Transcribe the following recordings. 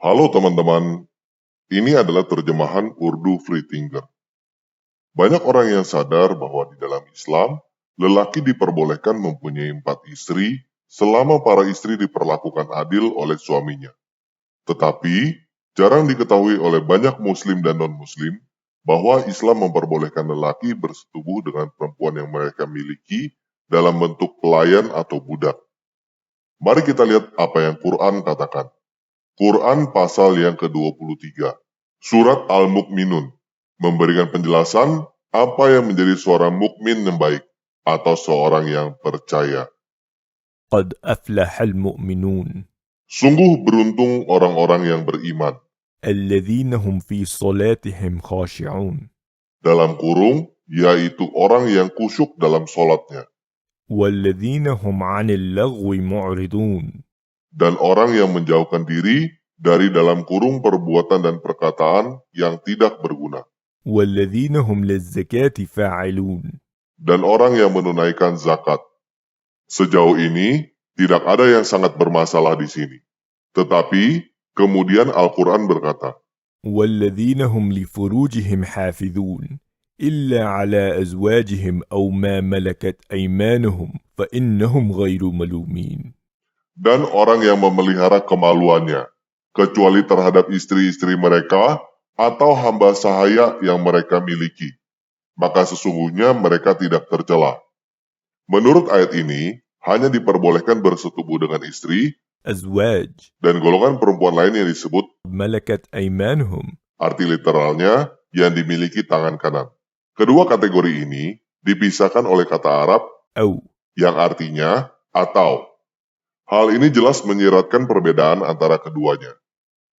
Halo teman-teman, ini adalah terjemahan Urdu Free Thinker. Banyak orang yang sadar bahwa di dalam Islam, lelaki diperbolehkan mempunyai 4 istri selama para istri diperlakukan adil oleh suaminya. Tetapi, jarang diketahui oleh banyak muslim dan non-muslim bahwa Islam memperbolehkan lelaki bersetubuh dengan perempuan yang mereka miliki dalam bentuk pelayan atau budak. Mari kita lihat apa yang Quran katakan. Quran pasal yang ke-23, Surat Al-Mu'minun, memberikan penjelasan apa yang menjadi seorang mukmin yang baik atau seorang yang percaya. قد أفلح المؤمنون Sungguh beruntung orang-orang yang beriman. الذين هم في صلاتهم خاشعون Dalam kurung, yaitu orang yang kusyuk dalam sholatnya. والذين هم عن اللغو معرضون Dan orang yang menjauhkan diri dari dalam kurung perbuatan dan perkataan yang tidak berguna. والذين هم للزكاة فاعلون. Dan orang yang menunaikan zakat. Sejauh ini, tidak ada yang sangat bermasalah di sini. Tetapi, kemudian Al-Quran berkata, والذين هم لفروجهم حافظون إلا على أزواجهم أو ما ملكت أيمانهم فإنهم غير ملومين. dan orang yang memelihara kemaluannya, kecuali terhadap istri-istri mereka atau hamba sahaya yang mereka miliki, maka sesungguhnya mereka tidak tercela. Menurut ayat ini, hanya diperbolehkan bersetubuh dengan istri أزواج dan golongan perempuan lain yang disebut ملكت أيمانهم. arti literalnya yang dimiliki tangan kanan. Kedua kategori ini dipisahkan oleh kata Arab أو yang artinya atau. Hal ini jelas menyiratkan perbedaan antara keduanya.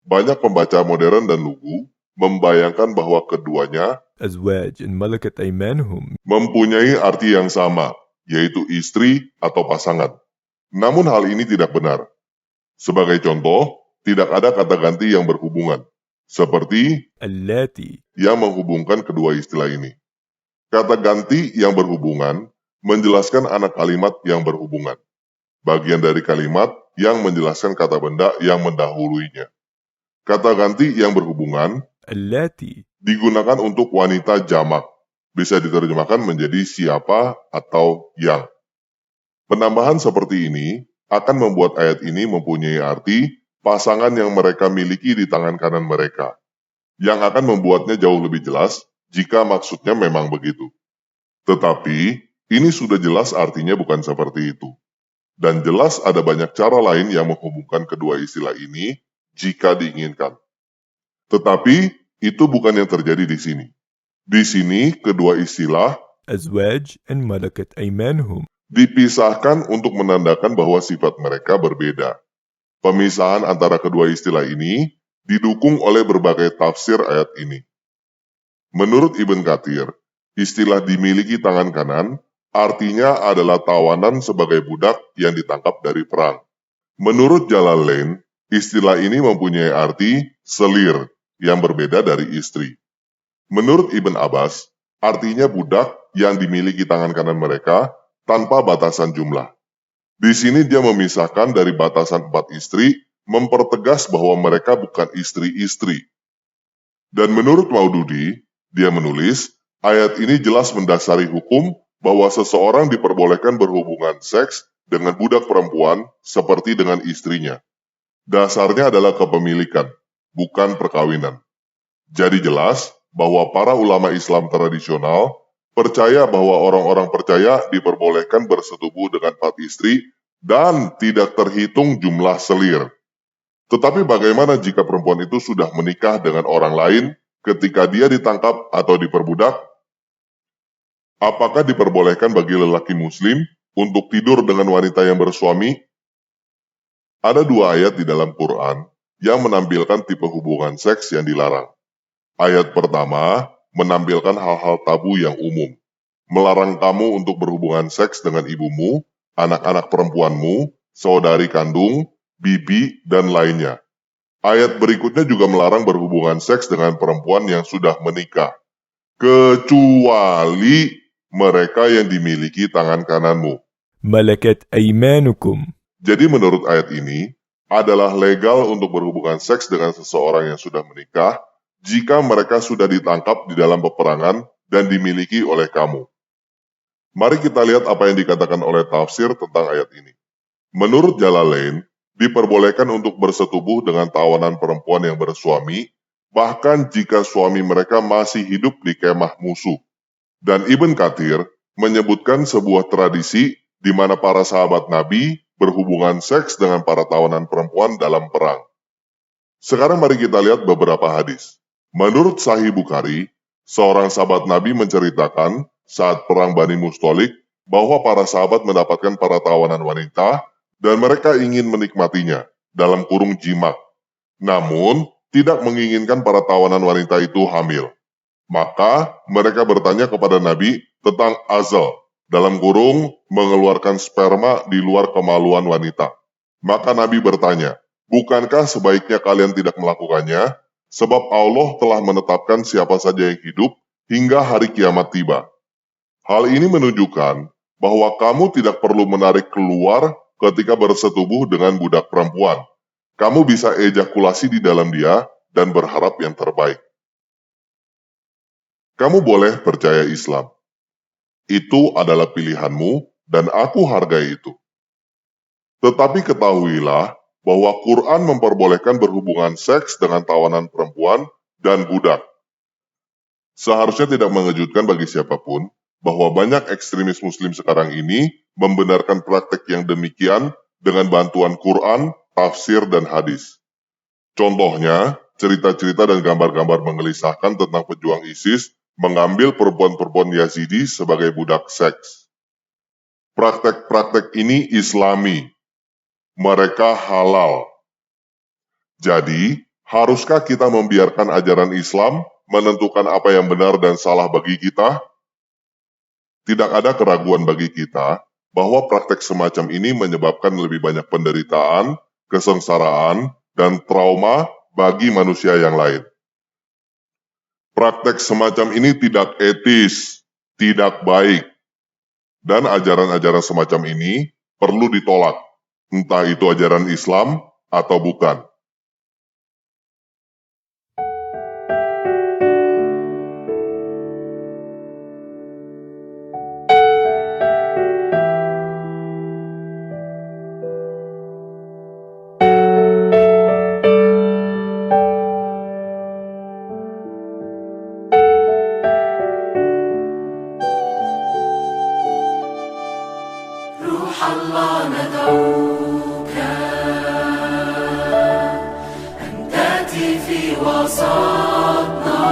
Banyak pembaca modern dan lugu membayangkan bahwa keduanya أزواج ملكت أيمانهم mempunyai arti yang sama, yaitu istri atau pasangan. Namun hal ini tidak benar. Sebagai contoh, tidak ada kata ganti yang berhubungan, seperti اللاتي yang menghubungkan kedua istilah ini. Kata ganti yang berhubungan menjelaskan anak kalimat yang berhubungan. Bagian dari kalimat yang menjelaskan kata benda yang mendahuluinya. Kata ganti yang berhubungan اللاتي digunakan untuk wanita jamak. Bisa diterjemahkan menjadi siapa atau yang. Penambahan seperti ini akan membuat ayat ini mempunyai arti pasangan yang mereka miliki di tangan kanan mereka, yang akan membuatnya jauh lebih jelas jika maksudnya memang begitu. Tetapi, ini sudah jelas artinya bukan seperti itu. Dan jelas ada banyak cara lain yang menghubungkan kedua istilah ini jika diinginkan. Tetapi, itu bukan yang terjadi di sini. Di sini, kedua istilah أزواج ملكت أيمانهم dipisahkan untuk menandakan bahwa sifat mereka berbeda. Pemisahan antara kedua istilah ini didukung oleh berbagai tafsir ayat ini. Menurut Ibn Katsir, istilah dimiliki tangan kanan artinya adalah tawanan sebagai budak yang ditangkap dari perang. Menurut Jalalain, istilah ini mempunyai arti selir yang berbeda dari istri. Menurut Ibn Abbas, artinya budak yang dimiliki tangan kanan mereka tanpa batasan jumlah. Di sini dia memisahkan dari batasan 4 istri, mempertegas bahwa mereka bukan istri-istri. Dan menurut Maududi, dia menulis, ayat ini jelas mendasari hukum bahwa seseorang diperbolehkan berhubungan seks dengan budak perempuan seperti dengan istrinya. Dasarnya adalah kepemilikan, bukan perkawinan. Jadi jelas bahwa para ulama Islam tradisional percaya bahwa orang-orang percaya diperbolehkan bersetubuh dengan 4 istri dan tidak terhitung jumlah selir. Tetapi bagaimana jika perempuan itu sudah menikah dengan orang lain ketika dia ditangkap atau diperbudak? Apakah diperbolehkan bagi lelaki muslim untuk tidur dengan wanita yang bersuami? Ada 2 ayat di dalam Quran yang menampilkan tipe hubungan seks yang dilarang. Ayat pertama menampilkan hal-hal tabu yang umum. Melarang kamu untuk berhubungan seks dengan ibumu, anak-anak perempuanmu, saudari kandung, bibi, dan lainnya. Ayat berikutnya juga melarang berhubungan seks dengan perempuan yang sudah menikah, kecuali mereka yang dimiliki tangan kananmu. ملكت أيمانكم. Jadi menurut ayat ini, adalah legal untuk berhubungan seks dengan seseorang yang sudah menikah jika mereka sudah ditangkap di dalam peperangan dan dimiliki oleh kamu. Mari kita lihat apa yang dikatakan oleh tafsir tentang ayat ini. Menurut Jalalain, diperbolehkan untuk bersetubuh dengan tawanan perempuan yang bersuami, bahkan jika suami mereka masih hidup di kemah musuh. Dan Ibn Katsir menyebutkan sebuah tradisi di mana para sahabat Nabi berhubungan seks dengan para tawanan perempuan dalam perang. Sekarang mari kita lihat beberapa hadis. Menurut Sahih Bukhari, seorang sahabat Nabi menceritakan saat perang Bani Mustalik bahwa para sahabat mendapatkan para tawanan wanita dan mereka ingin menikmatinya, dalam kurung jimak. Namun, tidak menginginkan para tawanan wanita itu hamil. Maka, mereka bertanya kepada Nabi tentang azal, dalam kurung mengeluarkan sperma di luar kemaluan wanita. Maka Nabi bertanya, bukankah sebaiknya kalian tidak melakukannya? Sebab Allah telah menetapkan siapa saja yang hidup hingga hari kiamat tiba. Hal ini menunjukkan bahwa kamu tidak perlu menarik keluar ketika bersetubuh dengan budak perempuan. Kamu bisa ejakulasi di dalam dia dan berharap yang terbaik. Kamu boleh percaya Islam. Itu adalah pilihanmu dan aku hargai itu. Tetapi ketahuilah bahwa Quran memperbolehkan berhubungan seks dengan tawanan perempuan dan budak. Seharusnya tidak mengejutkan bagi siapapun bahwa banyak ekstremis muslim sekarang ini membenarkan praktek yang demikian dengan bantuan Quran, tafsir, dan hadis. Contohnya, cerita-cerita dan gambar-gambar menggelisahkan tentang pejuang ISIS mengambil perempuan-perempuan Yazidi sebagai budak seks. Praktek-praktek ini Islami. Mereka halal. Jadi, haruskah kita membiarkan ajaran Islam menentukan apa yang benar dan salah bagi kita? Tidak ada keraguan bagi kita bahwa praktek semacam ini menyebabkan lebih banyak penderitaan, kesengsaraan, dan trauma bagi manusia yang lain. Praktek semacam ini tidak etis, tidak baik, dan ajaran-ajaran semacam ini perlu ditolak, entah itu ajaran Islam atau bukan. الله ندعوك أن تأتي في وسطنا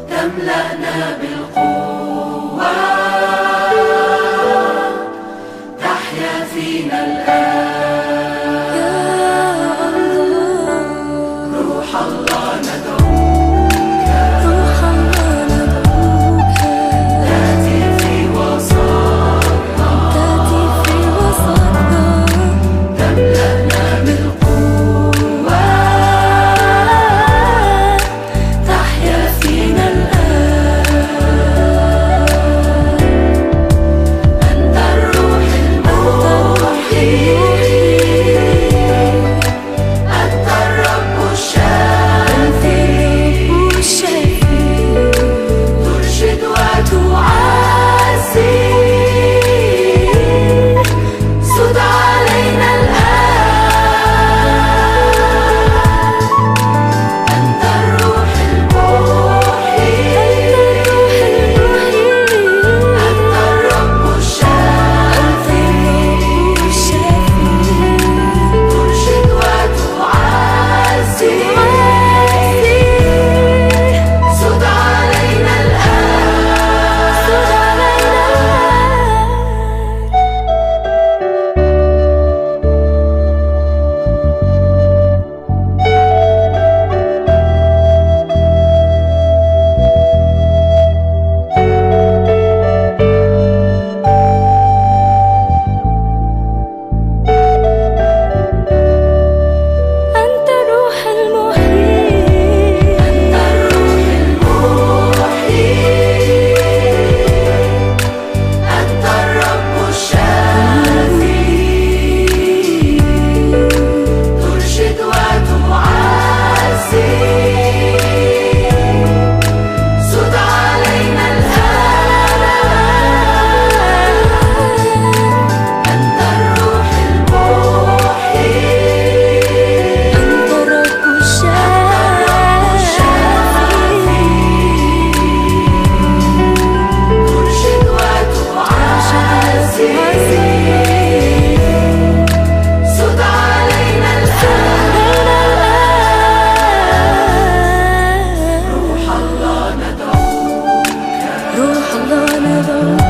تملأنا بالقوة تحيا فينا الآن روح الله ندعوك تملأنا بالقوة الله ندعو